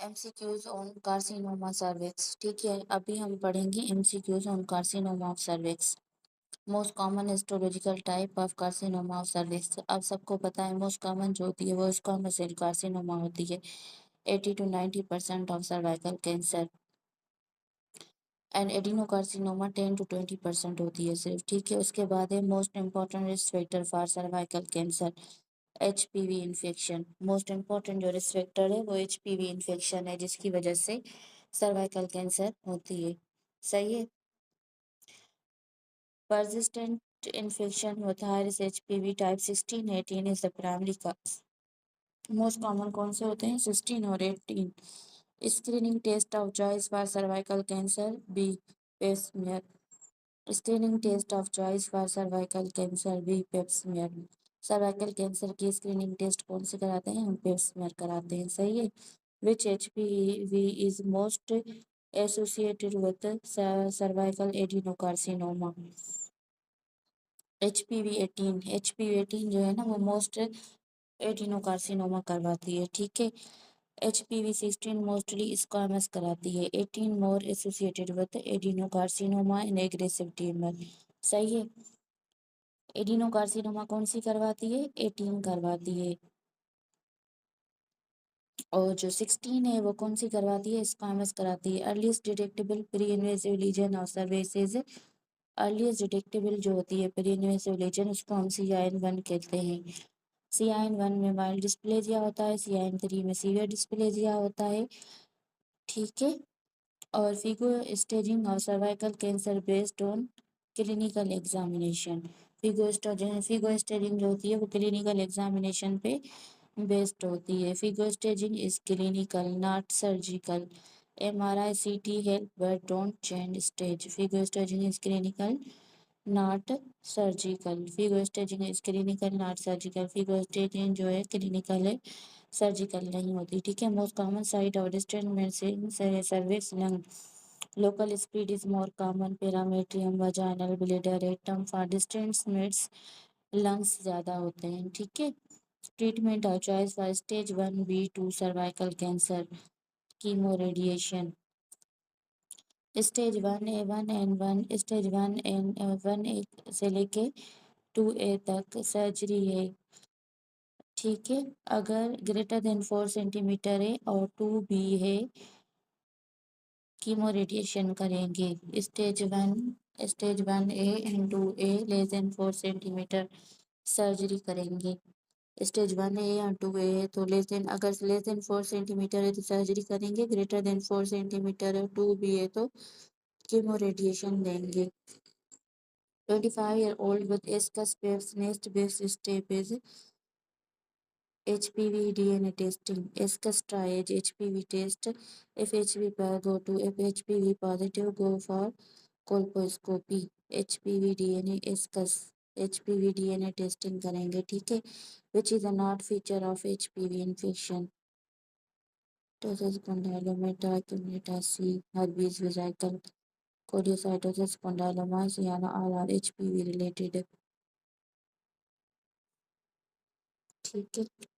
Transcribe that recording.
MCQs on carcinoma cervix. ठीक है, अभी हम पढ़ेंगे MCQs on carcinoma of cervix. Most common histological type of carcinoma of cervix. अब सबको पता है मोस्ट कॉमन जो होती है वो स्क्वामस सेल कार्सिनोमा होती है। 80 to 90% of cervical cancer and adenocarcinoma 10 to 20% होती है सिर्फ। ठीक है, उसके बाद है most important risk factor for cervical cancer HPV infection. Most important जो रिस्क फैक्टर है वो HPV इन्फेक्शन है, जिसकी वजह से सर्वाइकल कैंसर होती है। सही है। परसिस्टेंट इन्फेक्शन होता है HPV type 16 18 is the primary cause. Most common कौन से होते हैं? 16 और 18। Screening test of choice for cervical cancer be pap smear. Screening test of choice for cervical cancer be pap smear. Cervical cancer की स्क्रीनिंग टेस्ट कौन से कराते हैं? हम पेप्समियर कराते हैं। सही है। विच HPV is most associated with cervical adenocarcinoma? HPV 18। HPV 18 जो है ना वो मोस्ट एडिनोकार्सिनोमा करवाती है। ठीक है। HPV 16 मोस्टली स्क्वामस कराती है। 18 more associated with adenocarcinoma in aggressive tumour. सही है। एडिनोकार्सिनोमा कौन सी करवाती है? 18 करवाती है। और जो 16 है वो कौन सी करवाती है? स्क्वामस कराती है। Earliest detectable pre invasive lesion of services. Earliest detectable जो होती है प्री इन्वेसिव लीजन उसको हम CIN1 कहते हैं। CIN1 में माइल्ड डिस्प्लेजिया होता है, CIN3 में सीवियर डिस्प्लेजिया होता है। ठीक है। और Figo staging of cervical cancer based on clinical examination. Figo staging जो होती है वो क्लिनिकल एग्जामिनेशन पे बेस्ड होती है। FIGO staging is clinical not surgical. MRI CT help but don't change stage. FIGO staging is clinical not surgical. FIGO staging is clinical not surgical. FIGO staging जो है clinical है, surgical नहीं होती। ठीक है। Most common site of distant medicine cervix lung. Local speed is more common. Parametrium vaginal bleeder rectum for distance mids lungs ज़्यादा होते हैं। ठीक है। Treatment of choice for stage 1B2 cervical cancer chemo radiation. Stage 1A 1N1 stage 1A से लेके 2A तक surgery है। ठीक है। अगर ग्रेटर देन 4 सेंटीमीटर है और 2B है कीमो रेडिएशन करेंगे। Stage 1A and 2A less than 4 centimetre surgery करेंगे। स्टेज 1A या 2A है तो अगर लेस देन 4 सेंटीमीटर है तो सर्जरी करेंगे। ग्रेटर देन 4 सेंटीमीटर है 2B है तो कीमो रेडिएशन देंगे। 25-year-old with ASCUS Pep's next best step is HPV DNA testing. ASCUS tries HPV test. If HPV go to if HPV positive, go for colposcopy. HPV DNA ASCUS HPV DNA testing करेंगे। ठीक है। Which is a not feature of HPV infection. Tosis condylomata, accumulata C, herpes vesicle, cordiocytosis condyloma, cyana all are HPV related. ठीक है।